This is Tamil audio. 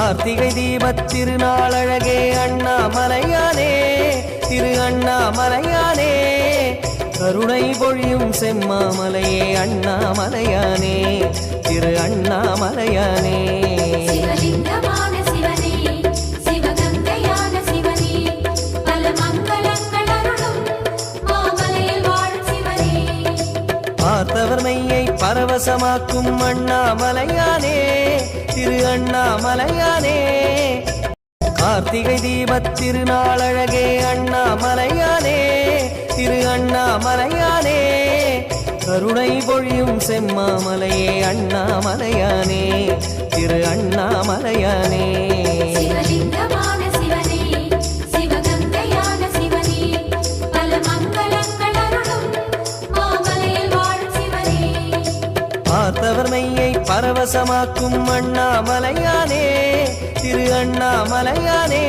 கார்த்திகை தீபத் திருநாளழகே அண்ணாமலையானே திரு அண்ணாமலையானே கருணை பொழியும் செம்மாமலையே அண்ணாமலையானே திரு அண்ணாமலையானே பார்த்தவர் மெய்யை பரவசமாக்கும் அண்ணாமலையானே திரு அண்ணாமலையானே கார்த்திகை தீபத் திருநாளழகே அண்ணாமலையானே திரு அண்ணாமலையானே கருணை பொழியும் செம்மாமலையே அண்ணாமலையானே திரு அண்ணாமலையானே பார்த்தவர் மெய்யை பரவசமாக்கும் அண்ணாமலையானே திரு அண்ணாமலையானே